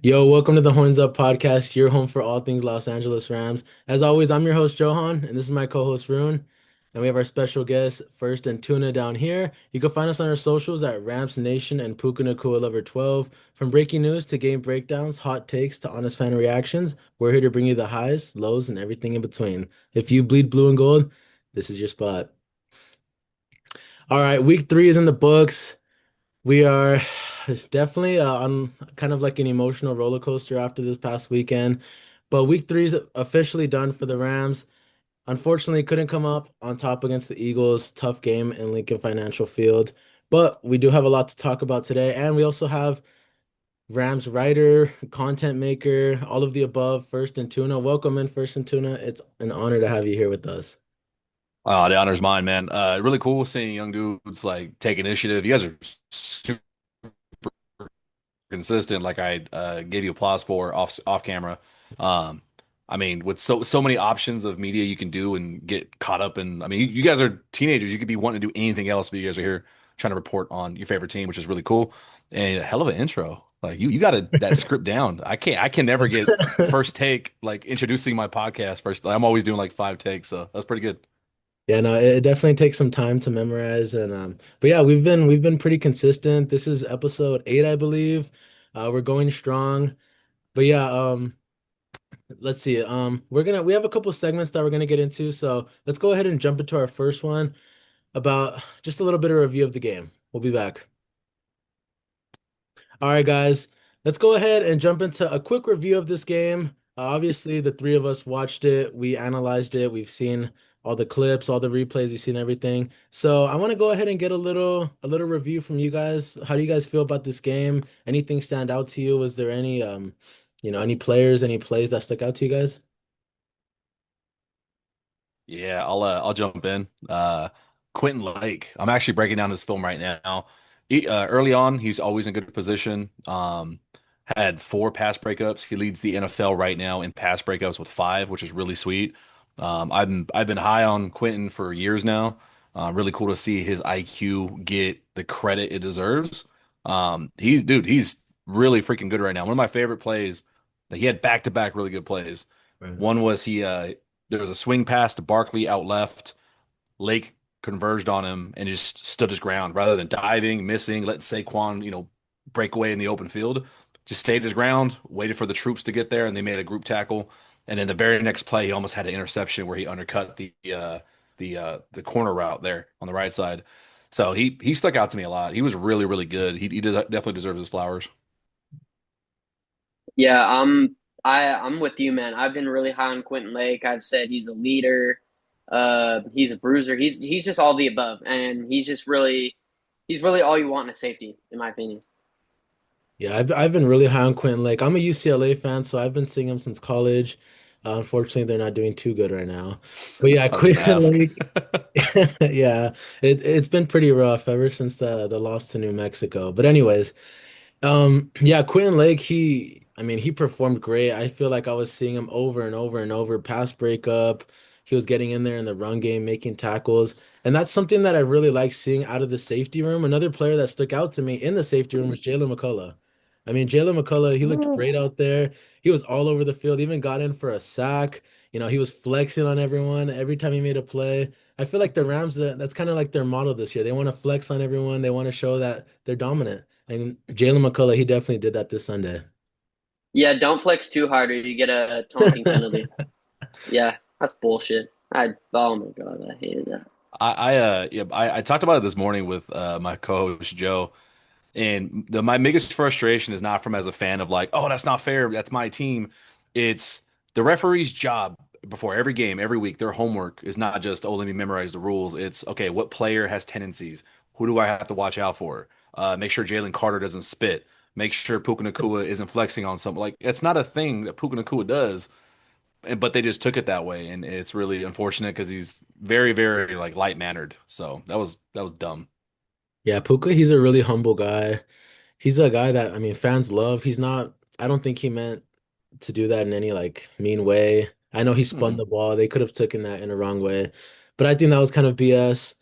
Yo, welcome to the Horns Up podcast, your home for all things Los Angeles Rams. As always, I'm your host, Johan, and this is my co-host, Rune. And we have our special guest, First and Tuna, down here. You can find us on our socials at Rams Nation and Puka Nakua Lover 12. From breaking news to game breakdowns, hot takes to honest fan reactions, we're here to bring you the highs, lows, and everything in between. If you bleed blue and gold, this is your spot. All right, week three is in the books. We are definitely on kind of like an emotional roller coaster after this past weekend. But week three is officially done for the Rams. Unfortunately, couldn't come up on top against the Eagles. Tough game in Lincoln Financial Field. But we do have a lot to talk about today. And we also have Rams writer, content maker, all of the above, First and Tuna. Welcome in, First and Tuna. It's an honor to have you here with us. The honor's mine, man. Really cool seeing young dudes like take initiative. You guys are super consistent. Like I gave you applause for off camera. Um, I mean, with so many options of media you can do and get caught up in. I mean, you guys are teenagers. You could be wanting to do anything else, but you guys are here trying to report on your favorite team, which is really cool. And a hell of an intro. Like you got that script down. I can never get first take like introducing my podcast first. I'm always doing like five takes, so that's pretty good. Yeah, no, it definitely takes some time to memorize and but yeah, we've been pretty consistent. This is episode 8, I believe. We're going strong. But yeah, let's see. We have a couple segments that we're gonna get into, so let's go ahead and jump into our first one about just a little bit of review of the game. We'll be back. All right, guys, let's go ahead and jump into a quick review of this game. Obviously, the three of us watched it, we analyzed it, we've seen all the clips, all the replays, we've seen everything. So I want to go ahead and get a little review from you guys. How do you guys feel about this game? Anything stand out to you? Was there any any players, any plays that stuck out to you guys? Yeah, I'll jump in. Quentin Lake. I'm actually breaking down this film right now. Early on, he's always in good position. Had four pass breakups. He leads the NFL right now in pass breakups with five, which is really sweet. I've been high on Quentin for years now. Really cool to see his IQ get the credit it deserves. He's really freaking good right now. One of my favorite plays. That he had back-to-back really good plays. Right. One was there was a swing pass to Barkley out left. Lake converged on him and just stood his ground rather than diving, missing, letting Saquon, break away in the open field. Just stayed his ground, waited for the troops to get there, and they made a group tackle. And then the very next play, he almost had an interception where he undercut the corner route there on the right side. So he stuck out to me a lot. He was really really good. He definitely deserves his flowers. Yeah, I'm with you, man. I've been really high on Quentin Lake. I've said he's a leader. He's a bruiser. He's just all the above, and he's really all you want in a safety, in my opinion. Yeah, I've been really high on Quentin Lake. I'm a UCLA fan, so I've been seeing him since college. Unfortunately, they're not doing too good right now. But yeah, I was gonna Quentin ask. Lake. Yeah, it's been pretty rough ever since the loss to New Mexico. But anyways, yeah, Quentin Lake, I mean, he performed great. I feel like I was seeing him over and over and over, pass breakup. He was getting in there in the run game, making tackles. And that's something that I really like seeing out of the safety room. Another player that stuck out to me in the safety room was Jalen McCullough. I mean, Jalen McCullough, he looked great out there. He was all over the field, even got in for a sack. He was flexing on everyone every time he made a play. I feel like the Rams, that's kind of like their model this year. They want to flex on everyone. They want to show that they're dominant. And Jalen McCullough, he definitely did that this Sunday. Yeah, don't flex too hard or you get a taunting penalty. Yeah, that's bullshit. Oh my God, I hated that. I talked about it this morning with my co-host Joe, and my biggest frustration is not from as a fan of like, oh, that's not fair, that's my team. It's the referee's job before every game, every week. Their homework is not just, oh, let me memorize the rules. It's okay, what player has tendencies? Who do I have to watch out for? Make sure Jalen Carter doesn't spit. Make sure Puka Nacua isn't flexing on something. Like it's not a thing that Puka Nacua does. But they just took it that way, and it's really unfortunate because he's very, very like light mannered. So that was dumb. Yeah, Puka, he's a really humble guy. He's a guy that, I mean, fans love. I don't think he meant to do that in any like mean way. I know he spun Hmm. the ball. They could have taken that in a wrong way. But I think that was kind of BS.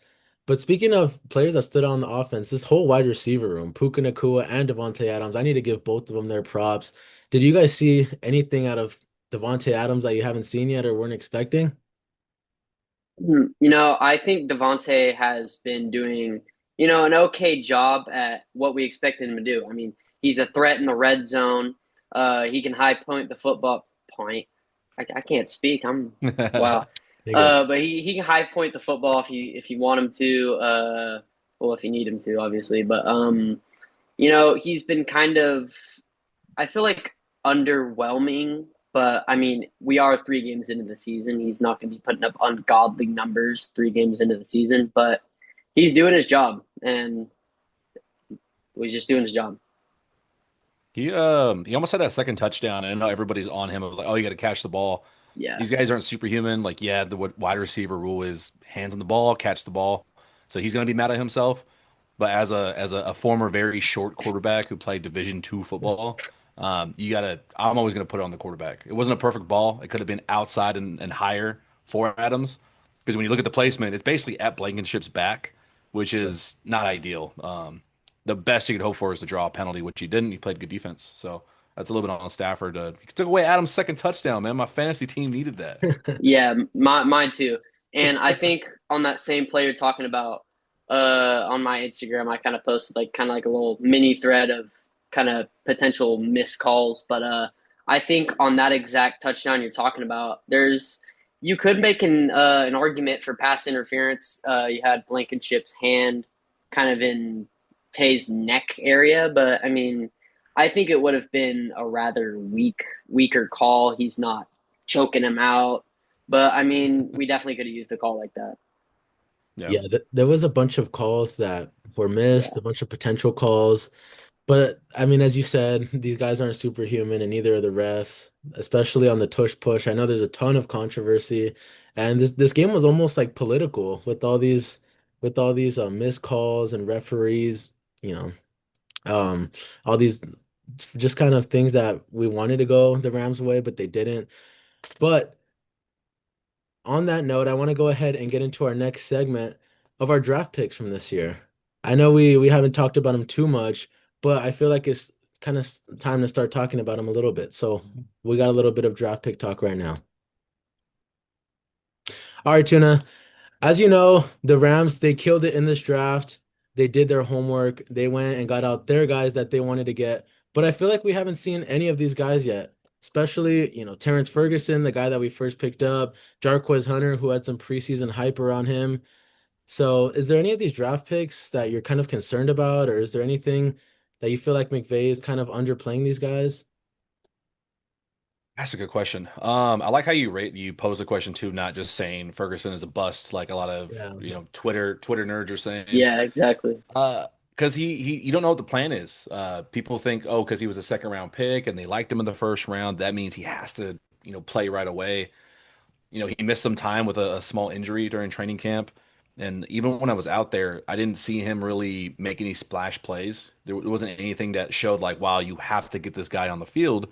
But speaking of players that stood out on the offense, this whole wide receiver room, Puka Nacua and Devontae Adams, I need to give both of them their props. Did you guys see anything out of Devontae Adams that you haven't seen yet or weren't expecting? I think Devontae has been doing, an okay job at what we expected him to do. I mean, he's a threat in the red zone. He can high point the football point. I can't speak. Wow. You're good. But he can high point the football if you want him to. Well, if you need him to, obviously. But he's been kind of, I feel like, underwhelming. But I mean, we are 3 games into the season. He's not going to be putting up ungodly numbers 3 games into the season, but he's doing his job, and he's just doing his job. He almost had that second touchdown, and I know everybody's on him of like, oh, you got to catch the ball. Yeah, These guys aren't superhuman. Like, yeah, the wide receiver rule is hands on the ball, catch the ball. So he's gonna be mad at himself. But as a former very short quarterback who played Division II football, you gotta. I'm always gonna put it on the quarterback. It wasn't a perfect ball. It could have been outside and higher for Adams, because when you look at the placement, it's basically at Blankenship's back, which is not ideal. The best you could hope for is to draw a penalty, which he didn't. He played good defense, so that's a little bit on Stafford. He took away Adams' second touchdown, man. My fantasy team needed that. yeah, mine too. And I think on that same play you're talking about, on my Instagram, I kind of posted like kind of like a little mini thread of kind of potential missed calls. But I think on that exact touchdown you're talking about, you could make an argument for pass interference. You had Blankenship's hand kind of in Tay's neck area, but I mean, I think it would have been a rather weaker call. He's not choking him out, but I mean, we definitely could have used a call like that. Yeah. Yeah, th there was a bunch of calls that were missed, Yeah. a bunch of potential calls. But I mean, as you said, these guys aren't superhuman, and neither are the refs, especially on the tush push. I know there's a ton of controversy, and this game was almost like political with all these missed calls and referees, you know, um, all these just kind of things that we wanted to go the Rams' way, but they didn't. But on that note, I want to go ahead and get into our next segment of our draft picks from this year. I know we haven't talked about them too much, but I feel like it's kind of time to start talking about them a little bit. So we got a little bit of draft pick talk right now. All right, Tuna. As you know, the Rams, they killed it in this draft. They did their homework. They went and got out their guys that they wanted to get. But I feel like we haven't seen any of these guys yet, especially, Terrence Ferguson, the guy that we first picked up, Jarquez Hunter, who had some preseason hype around him. So is there any of these draft picks that you're kind of concerned about, or is there anything that you feel like McVay is kind of underplaying these guys? That's a good question. I like how you pose the question too, not just saying Ferguson is a bust, like a lot of Yeah. Twitter nerds are saying. Yeah, exactly. Because he you don't know what the plan is. People think, oh, because he was a second round pick and they liked him in the first round, that means he has to play right away. He missed some time with a small injury during training camp. And even when I was out there, I didn't see him really make any splash plays. There wasn't anything that showed like, wow, you have to get this guy on the field.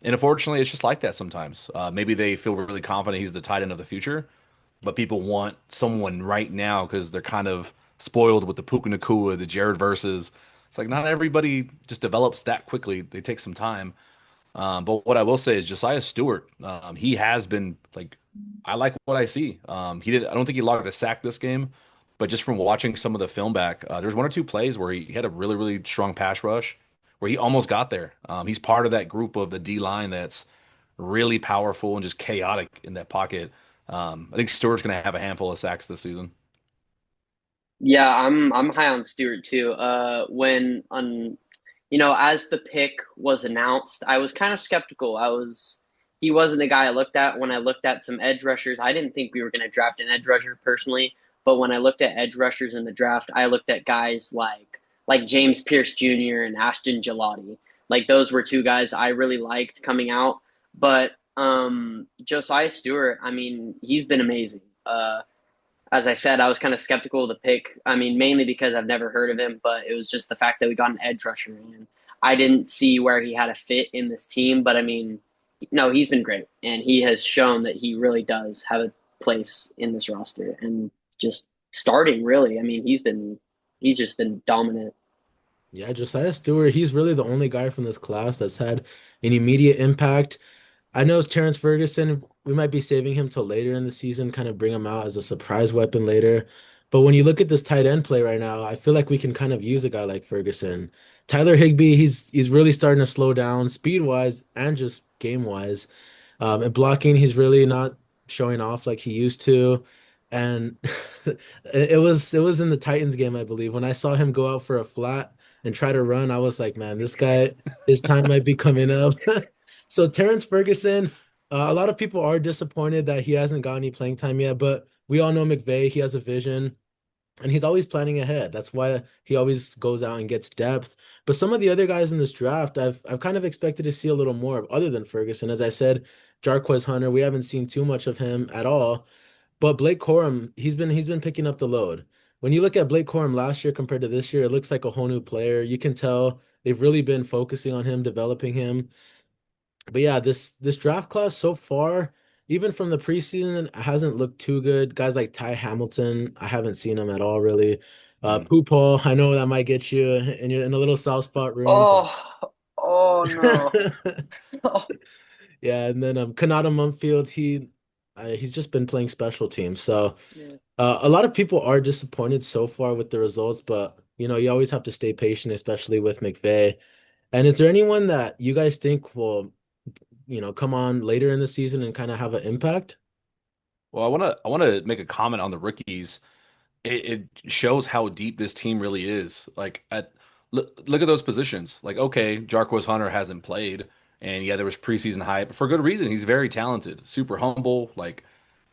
And unfortunately, it's just like that sometimes. Maybe they feel really confident he's the tight end of the future, but people want someone right now because they're kind of spoiled with the Puka Nacua, the Jared verses. It's like not everybody just develops that quickly. They take some time. But what I will say is Josiah Stewart, he has been like, I like what I see. He did. I don't think he logged a sack this game, but just from watching some of the film back, there's one or two plays where he had a really, really strong pass rush where he almost got there. He's part of that group of the D line that's really powerful and just chaotic in that pocket. I think Stewart's going to have a handful of sacks this season. Yeah, I'm high on Stewart too. As the pick was announced, I was kind of skeptical. He wasn't a guy I looked at when I looked at some edge rushers. I didn't think we were going to draft an edge rusher personally, but when I looked at edge rushers in the draft, I looked at guys like James Pierce Jr. and Ashton Gelati. Like those were two guys I really liked coming out. But Josiah Stewart, I mean, he's been amazing. As I said, I was kind of skeptical of the pick. I mean, mainly because I've never heard of him, but it was just the fact that we got an edge rusher in. I didn't see where he had a fit in this team, but I mean, no, he's been great, and he has shown that he really does have a place in this roster, and just starting really. I mean, he's just been dominant. Yeah, Josiah Stewart, he's really the only guy from this class that's had an immediate impact. I know it's Terrence Ferguson. We might be saving him till later in the season, kind of bring him out as a surprise weapon later. But when you look at this tight end play right now, I feel like we can kind of use a guy like Ferguson. Tyler Higbee, he's really starting to slow down speed wise and just game wise. And blocking, he's really not showing off like he used to. And it was in the Titans game, I believe, when I saw him go out for a flat and try to run. I was like, man, this guy, his time might be coming up. So Terrence Ferguson, a lot of people are disappointed that he hasn't got any playing time yet, but we all know McVay, he has a vision. And he's always planning ahead. That's why he always goes out and gets depth. But some of the other guys in this draft, I've kind of expected to see a little more of, other than Ferguson. As I said, Jarquez Hunter, we haven't seen too much of him at all. But Blake Corum, he's been picking up the load. When you look at Blake Corum last year compared to this year, it looks like a whole new player. You can tell they've really been focusing on him, developing him. But yeah, this draft class so far, even from the preseason, hasn't looked too good. Guys like Ty Hamilton, I haven't seen him at all really. Mm. Pooh Paul, I know that might get you and you're in a little soft spot room. Oh, oh no. Yeah, and then Kanata Mumfield, he's just been playing special teams. So Yeah. a lot of people are disappointed so far with the results, but you always have to stay patient, especially with McVay. And is there anyone that you guys think will come on later in the season and kind of have an impact? Well, I want to make a comment on the rookies. It shows how deep this team really is. Like look at those positions. Like okay, Jarquez Hunter hasn't played, and yeah, there was preseason hype for good reason. He's very talented, super humble. Like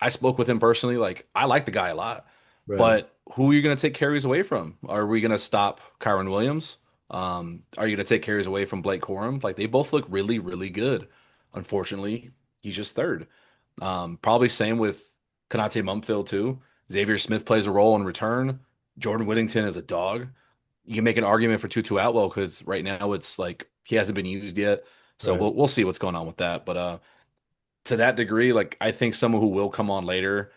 I spoke with him personally. Like I like the guy a lot, Right, but who are you going to take carries away from? Are we going to stop Kyron Williams? Are you going to take carries away from Blake Corum? Like they both look really, really good. Unfortunately, he's just third. Probably same with Konate Mumfield too. Xavier Smith plays a role in return. Jordan Whittington is a dog. You can make an argument for Tutu Atwell because right now it's like he hasn't been used yet. So right. we'll see what's going on with that. But to that degree, like I think someone who will come on later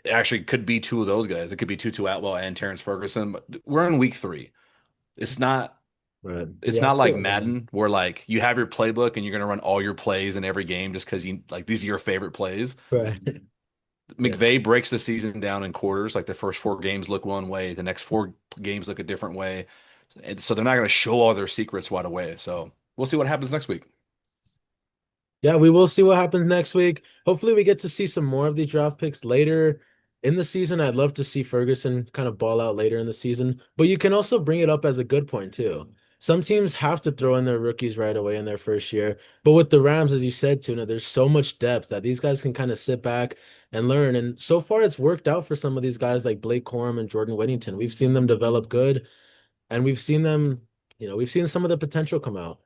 actually could be two of those guys. It could be Tutu Atwell and Terrence Ferguson. But we're in week three. It's not Right. it's Yeah, not like cool. Yeah. Madden where like you have your playbook and you're gonna run all your plays in every game just because you like these are your favorite plays. Right. Yeah. McVay breaks the season down in quarters. Like the first four games look one way, the next four games look a different way. And so they're not going to show all their secrets right away. So we'll see what happens next week. Yeah, we will see what happens next week. Hopefully, we get to see some more of these draft picks later in the season. I'd love to see Ferguson kind of ball out later in the season, but you can also bring it up as a good point too. Some teams have to throw in their rookies right away in their first year. But with the Rams, as you said, Tuna, there's so much depth that these guys can kind of sit back and learn. And so far, it's worked out for some of these guys like Blake Corum and Jordan Whittington. We've seen them develop good, and we've seen some of the potential come out.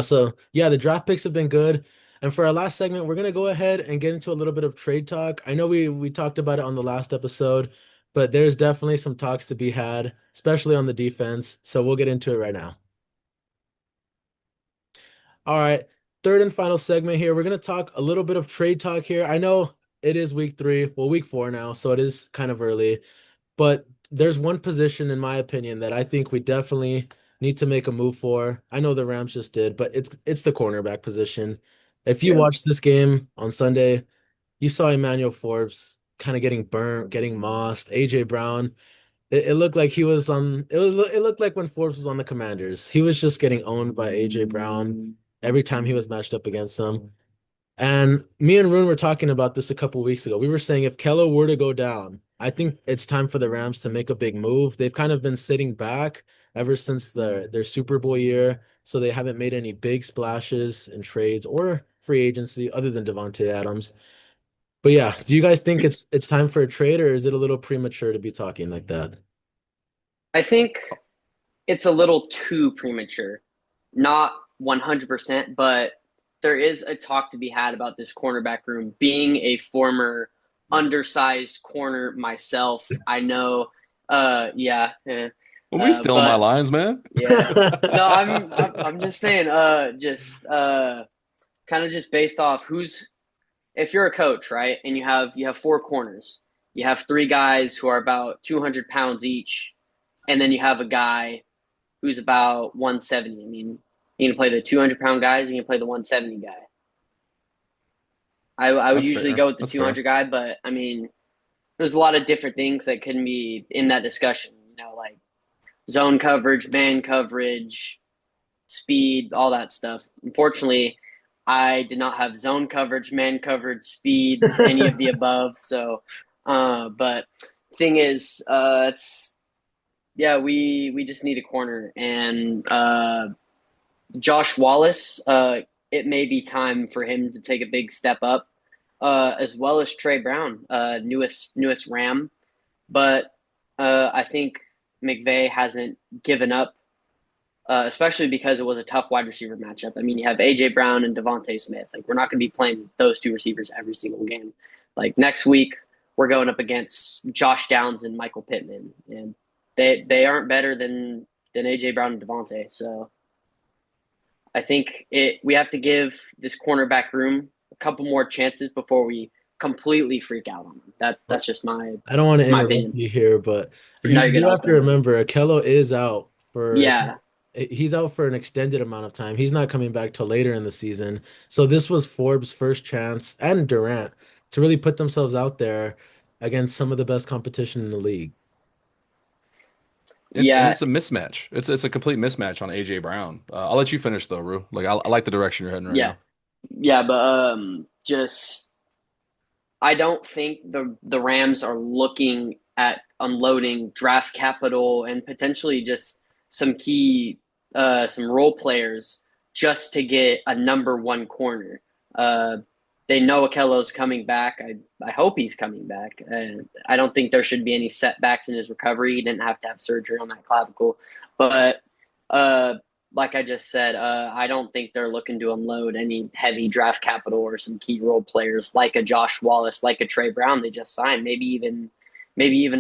So yeah, the draft picks have been good. And for our last segment, we're gonna go ahead and get into a little bit of trade talk. I know we talked about it on the last episode, but there's definitely some talks to be had, especially on the defense. So we'll get into it right now. All right, third and final segment here. We're gonna talk a little bit of trade talk here. I know it is week three, well, week four now, so it is kind of early. But there's one position, in my opinion, that I think we definitely need to make a move for. I know the Rams just did, but it's the cornerback position. If you Yeah. watched this game on Sunday, you saw Emmanuel Forbes kind of getting burnt, getting mossed. AJ Brown, it looked like he was on. It looked like when Forbes was on the Commanders, he was just getting owned by AJ Brown every time he was matched up against them. And me and Rune were talking about this a couple weeks ago. We were saying if Kello were to go down, I think it's time for the Rams to make a big move. They've kind of been sitting back ever since their Super Bowl year, so they haven't made any big splashes in trades or free agency other than Devontae Adams. But yeah, do you guys think it's time for a trade, or is it a little premature to be talking like that? I think it's a little too premature. Not 100%, but there is a talk to be had about this cornerback room. Being a former undersized corner myself, I know, yeah, Are we stealing my but lines, man? yeah. No, I'm just saying, just kind of just based off who's if you're a coach, right, and you have four corners, You have three guys who are about 200 pounds each, and then you have a guy who's about 170. I mean, you can play the 200-pound guys, you can play the 170 guy. I would That's usually go fair. with the That's fair. 200 guy, but I mean, there's a lot of different things that can be in that discussion. Like zone coverage, man coverage, speed, all that stuff. Unfortunately, I did not have zone coverage, man coverage, speed, any of the above. So, but thing is, it's yeah, we just need a corner, and Josh Wallace. It may be time for him to take a big step up, as well as Trey Brown, newest Ram. But I think McVay hasn't given up, especially because it was a tough wide receiver matchup. I mean, you have AJ Brown and Devontae Smith. Like, we're not going to be playing those two receivers every single game. Like, next week, we're going up against Josh Downs and Michael Pittman, and they aren't better than AJ Brown and Devontae. So I think we have to give this cornerback room a couple more chances before we completely freak out on them. That's just I don't want to my interrupt opinion. you here, but No, you you're good. do I was have to done. remember Akello is out for Yeah, he's out for an extended amount of time. He's not coming back till later in the season. So this was Forbes' first chance and Durant to really put themselves out there against some of the best competition in the league. yeah, It's a mismatch. It's a complete mismatch on AJ Brown. I'll let you finish though, Rue. Like I like the direction you're heading right yeah, now. yeah. But just I don't think the Rams are looking at unloading draft capital and potentially just some role players just to get a number one corner. Uh, they know Akello's coming back. I hope he's coming back. I don't think there should be any setbacks in his recovery. He didn't have to have surgery on that clavicle, but uh, like I just said, I don't think they're looking to unload any heavy draft capital or some key role players like a Josh Wallace, like a Trey Brown they just signed, maybe even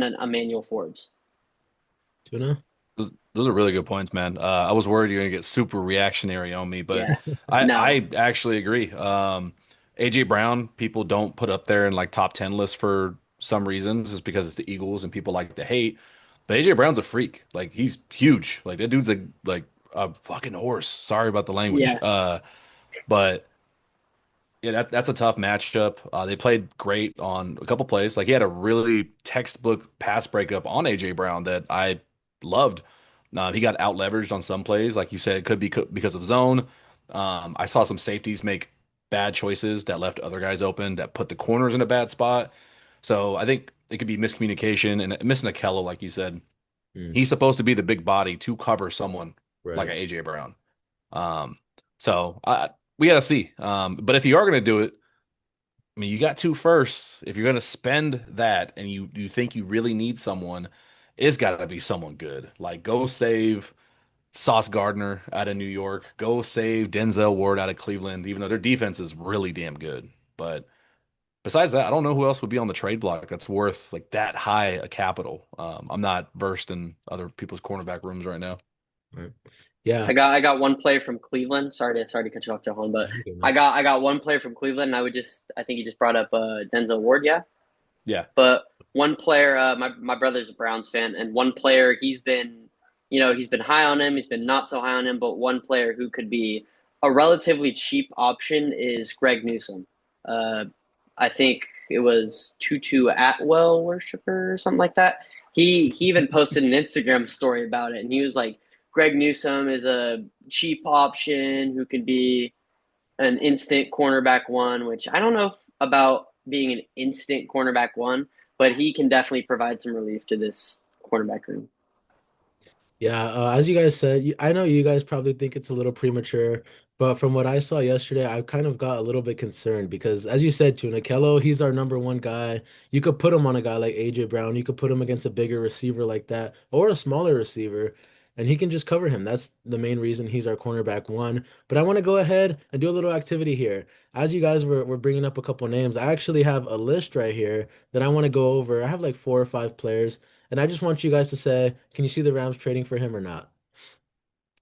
an Emmanuel Forbes. Tuna? Those are really good points, man. I was worried you're gonna get super reactionary on me, but Yeah, I no, I actually agree. AJ Brown, people don't put up there in like top 10 lists for some reasons, just because it's the Eagles and people like to hate. But AJ Brown's a freak. Like he's huge. Like that dude's a fucking horse. Sorry about the language. yeah, But yeah, that's a tough matchup. They played great on a couple plays. Like he had a really textbook pass breakup on AJ Brown that I loved. He got out leveraged on some plays, like you said, it could be because of zone. I saw some safeties make bad choices that left other guys open, that put the corners in a bad spot. So I think it could be miscommunication and missing a Kello, like you said. Mm, He's supposed to be the big body to cover someone like right. a AJ Brown. Um, so we got to see. But if you are going to do it, I mean, you got two firsts. If you're going to spend that and you think you really need someone, it's got to be someone good. Like go save Sauce Gardner out of New York. Go save Denzel Ward out of Cleveland, even though their defense is really damn good. But besides that, I don't know who else would be on the trade block that's worth like that high a capital. I'm not versed in other people's cornerback rooms right now. Right. Yeah. I got one player from Cleveland. Sorry to cut you off, Johan, but Okay, I man. got I got one player from Cleveland. And I think you just brought up Denzel Ward, yeah. Yeah. But one player, my brother's a Browns fan, and one player he's been high on him, he's been not so high on him, but one player who could be a relatively cheap option is Greg Newsome. Uh, I think it was Tutu Atwell worshiper or something like that. He even posted an Instagram story about it, and he was like, Greg Newsome is a cheap option who can be an instant cornerback one, which I don't know about being an instant cornerback one, but he can definitely provide some relief to this cornerback room. Yeah, as you guys said, I know you guys probably think it's a little premature, but from what I saw yesterday, I kind of got a little bit concerned because, as you said, Tuna Kello, he's our number one guy. You could put him on a guy like AJ Brown. You could put him against a bigger receiver like that or a smaller receiver, and he can just cover him. That's the main reason he's our cornerback one. But I want to go ahead and do a little activity here. As you guys were bringing up a couple names, I actually have a list right here that I want to go over. I have like 4 or 5 players. And I just want you guys to say, can you see the Rams trading for him or not?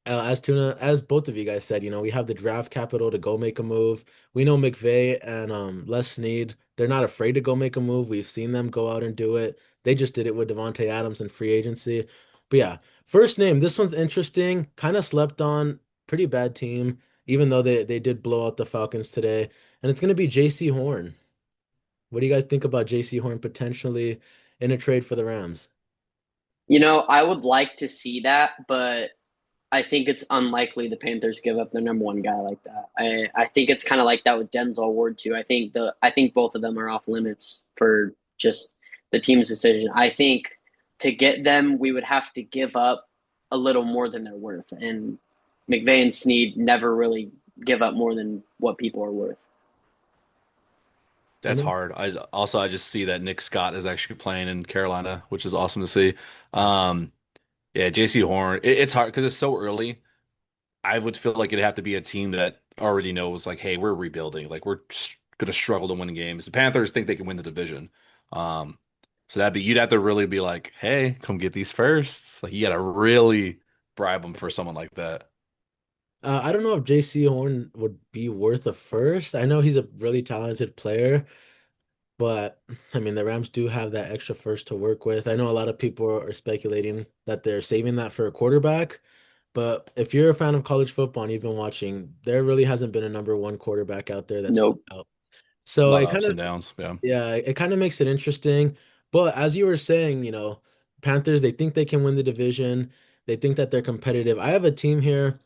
As both of you guys said, we have the draft capital to go make a move. We know McVay and Les Snead, they're not afraid to go make a move. We've seen them go out and do it. They just did it with Devontae Adams in free agency. But yeah, first name, this one's interesting, kind of slept on, pretty bad team, even though they did blow out the Falcons today. And it's going to be JC Horn. What do you guys think about JC Horn potentially in a trade for the Rams? I would like to see that, but I think it's unlikely the Panthers give up their number one guy like that. I think it's kind of like that with Denzel Ward too. I think both of them are off limits for just the team's decision. I think to get them, we would have to give up a little more than they're worth, and McVay and Snead never really give up more than what people are worth. That's hard. I just see that Nick Scott is actually playing in Carolina, which is awesome to see. Um, yeah, JC Horn. It's hard because it's so early. I would feel like it'd have to be a team that already knows, like, hey, we're rebuilding. Like, we're going to struggle to win games. The Panthers think they can win the division. Um, so you'd have to really be like, hey, come get these firsts. Like, you got to really bribe them for someone like that. I don't know if JC Horn would be worth a first. I know he's a really talented player, but I mean, the Rams do have that extra first to work with. I know a lot of people are speculating that they're saving that for a quarterback, but if you're a fan of college football and you've been watching, there really hasn't been a number one quarterback out there that stood Nope. out. A So lot it of kind ups of, and downs. Yeah. yeah, it kind of makes it interesting. But as you were saying, Panthers, they think they can win the division. They think that they're competitive. I have a team here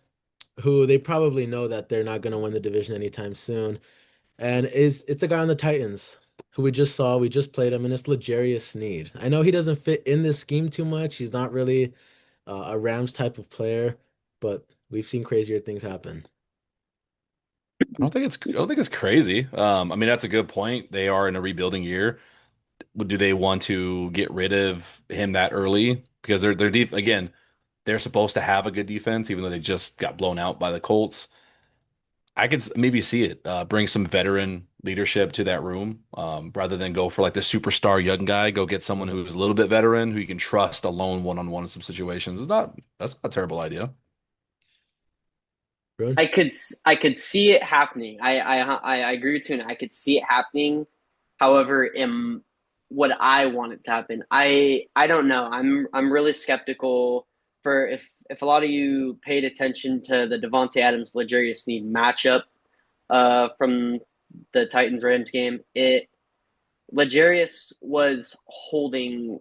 who they probably know that they're not going to win the division anytime soon. And it's a guy on the Titans who we just saw. We just played him, and it's L'Jarius Sneed. I know he doesn't fit in this scheme too much. He's not really a Rams type of player, but we've seen crazier things happen. I don't think it's crazy. I mean, that's a good point. They are in a rebuilding year. Do they want to get rid of him that early? Because they're deep again, they're supposed to have a good defense, even though they just got blown out by the Colts. I could maybe see it bring some veteran leadership to that room rather than go for like the superstar young guy. Go get someone who's a little bit veteran who you can trust alone one-on-one in some situations. That's not a terrible idea. Bruin? I could see it happening. I agree with you, and I could see it happening. However, in what I want it to happen, I don't know. I'm really skeptical for if a lot of you paid attention to the Devontae Adams L'Jarius Sneed matchup from the Titans Rams game. L'Jarius was holding.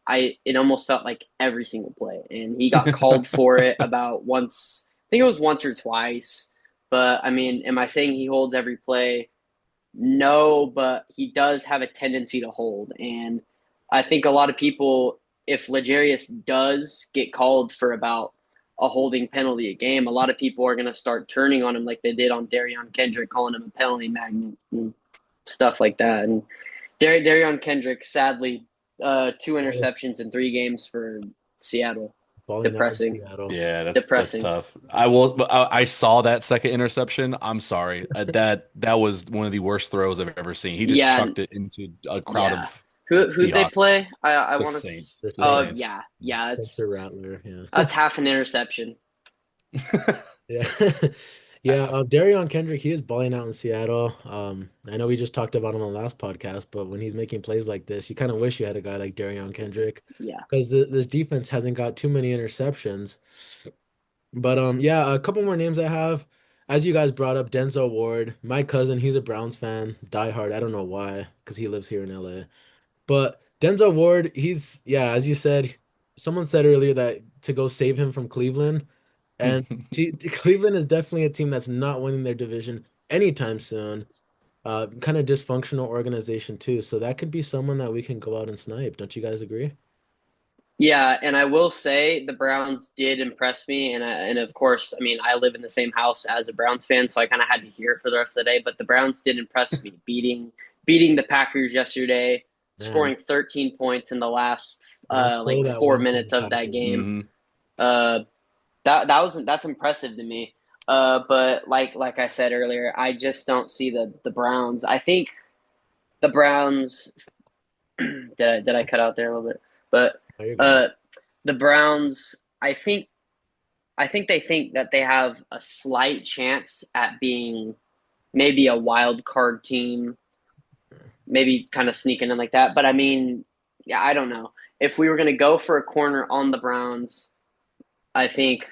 It almost felt like every single play, and he got called for it about once. I think it was once or twice. But I mean, am I saying he holds every play? No, but he does have a tendency to hold, and I think a lot of people, if L'Jarius does get called for about a holding penalty a game, a lot of people are going to start turning on him like they did on Darion Kendrick, calling him a penalty magnet and stuff like that. And Darion Kendrick, sadly, two Oh, interceptions in 3 games for Seattle. balling out in Depressing. Seattle. Yeah, that's Depressing. tough. I saw that second interception. I'm sorry. That was one of the worst throws I've ever seen. He just Yeah, chucked it into a crowd yeah. of Who'd they Seahawks. play? I The want to. Saints. The The Oh Saints. Saints. yeah, yeah. Spencer Rattler. Yeah. That's half an interception. Yeah. Yeah, Darion Kendrick, he is balling out in Seattle. I know we just talked about him on the last podcast, but when he's making plays like this, you kind of wish you had a guy like Darion Kendrick Yeah. because this defense hasn't got too many interceptions. But yeah, a couple more names I have. As you guys brought up, Denzel Ward, my cousin, he's a Browns fan, diehard. I don't know why, because he lives here in LA. But Denzel Ward, yeah, as you said, someone said earlier that to go save him from Cleveland. And Cleveland is definitely a team that's not winning their division anytime soon. Kind of dysfunctional organization too. So that could be someone that we can go out and snipe. Don't you guys agree? Yeah, and I will say the Browns did impress me, and of course, I mean, I live in the same house as a Browns fan, so I kind of had to hear it for the rest of the day. But the Browns did impress me, beating the Packers yesterday, Man, scoring 13 points in the last don't spoil like that four one for the minutes of that Packers. game. hmm Uh, that's impressive to me. But like I said earlier, I just don't see the Browns. I think the Browns did I cut out there a little bit, but There you go. uh, the Browns. I think I think they think that they have a slight chance at being maybe a wild card team, maybe kind of sneaking in like that. But I mean, yeah, I don't know. If we were going to go for a corner on the Browns, I think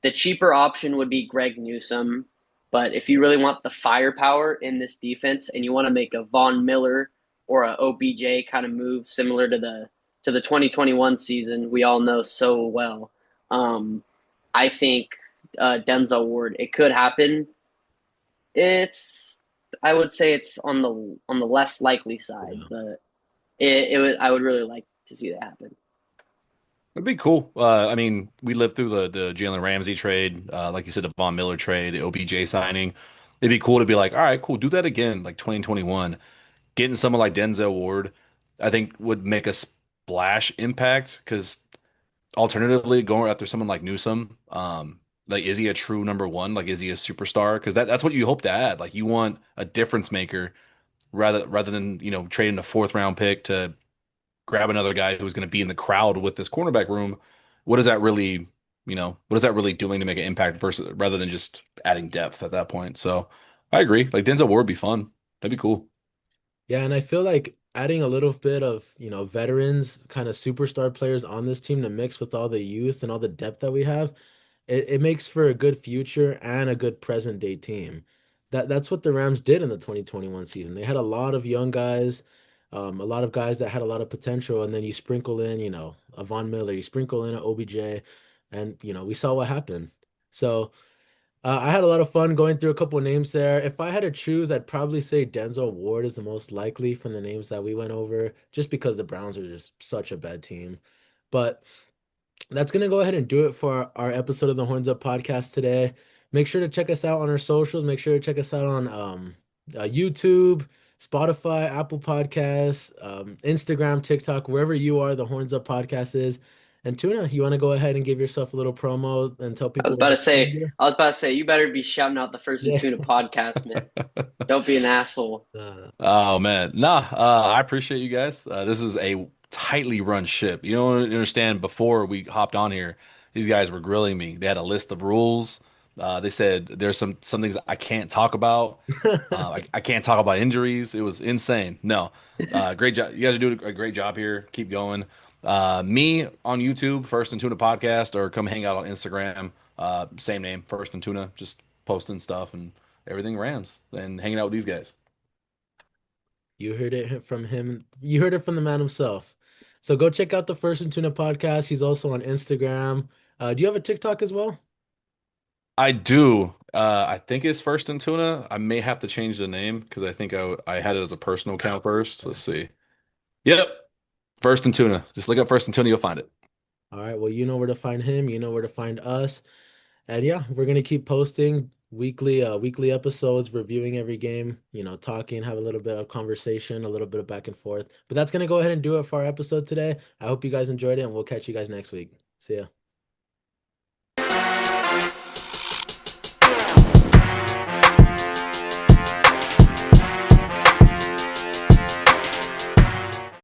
the cheaper option would be Greg Newsome. But if you really want the firepower in this defense and you want to make a Von Miller or a OBJ kind of move similar to the 2021 season, we all know so well. Um, I think Denzel Ward. It could happen. It's I would say it's on the less likely side, Yeah. but it would I would really like to see that happen. It'd be cool. I mean, we lived through the Jalen Ramsey trade, like you said, the Von Miller trade, the OBJ signing. It'd be cool to be like, all right, cool, do that again, like 2021. Getting someone like Denzel Ward, I think would make a splash impact because alternatively, going after someone like Newsome, like is he a true number one? Like is he a superstar? Because that's what you hope to add. Like you want a difference maker rather than trading a fourth round pick to grab another guy who's going to be in the crowd with this cornerback room. What is that really, what is that really doing to make an impact versus rather than just adding depth at that point? So I agree. Like Denzel Ward would be fun. That'd be cool. Yeah, and I feel like adding a little bit of, veterans, kind of superstar players on this team to mix with all the youth and all the depth that we have, it makes for a good future and a good present day team. That's what the Rams did in the 2021 season. They had a lot of young guys, a lot of guys that had a lot of potential, and then you sprinkle in, a Von Miller, you sprinkle in a OBJ, and we saw what happened. So I had a lot of fun going through a couple of names there. If I had to choose, I'd probably say Denzel Ward is the most likely from the names that we went over, just because the Browns are just such a bad team. But that's going to go ahead and do it for our episode of the Horns Up podcast today. Make sure to check us out on our socials. Make sure to check us out on YouTube, Spotify, Apple Podcasts, Instagram, TikTok, wherever you are, the Horns Up podcast is. And Tuna, you want to go ahead and give yourself a little promo and tell I was people about where to to find say, you? I was about to say, you better be shouting out the First and Yeah. Tuna podcast, man. Don't be an asshole. Oh man, nah. I appreciate you guys. This is a tightly run ship. You don't understand. Before we hopped on here, these guys were grilling me. They had a list of rules. They said there's some things I can't talk about. I can't talk about injuries. It was insane. No, great job. You guys are doing a great job here. Keep going. Me on YouTube, First and Tuna podcast, or come hang out on Instagram. Same name, First and Tuna. Just posting stuff and everything Rams and hanging out with these guys. You heard it from him. You heard it from the man himself. So go check out the First and Tuna podcast. He's also on Instagram. Do you have a TikTok as well? I do. I think it's First and Tuna. I may have to change the name because I think I had it as a personal account first. Let's see. Yep, First and Tuna. Just look up First and Tuna, you'll find it. All right. Well, you know where to find him. You know where to find us. And yeah, we're gonna keep posting weekly episodes, reviewing every game, talking, have a little bit of conversation, a little bit of back and forth. But that's gonna go ahead and do it for our episode today. I hope you guys enjoyed it, and we'll catch you guys next week. See ya.